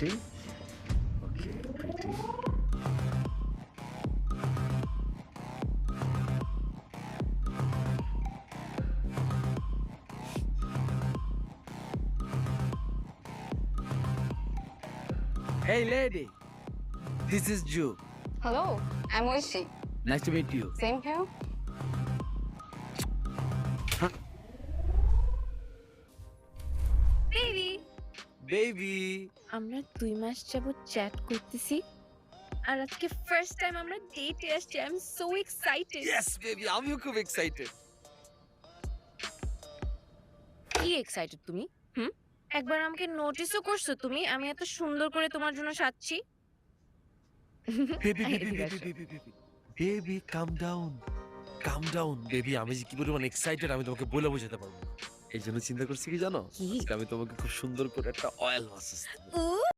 pretty. Okay, pretty. Hey lady, this is Ju. Hello, I'm Oishi. Nice to meet you. Same here. Baby Baby. আমরা 2 মাস যাবত chat করতেছি আর আজকে first time আমরা ডেটে আসছি I am so excited Yes, baby, আমিও খুব excited. কি এক্সাইটেড তুমি একবার আমাকে নোটিসও করছো তুমি আমি এত সুন্দর করে তোমার জন্য সাজছি Baby, baby, এদিকে baby, আসো। baby, baby. Baby, calm down. Calm down, baby. আমি যে কি পরিমাণ এক্সাইটেড আমি তোমাকে বলে বোঝাতে পারবো না। এই জন্য চিন্তা করছি কি জানো কি? আজকে আমি তোমাকে খুব সুন্দর করে একটা অয়েল মাসাজ উ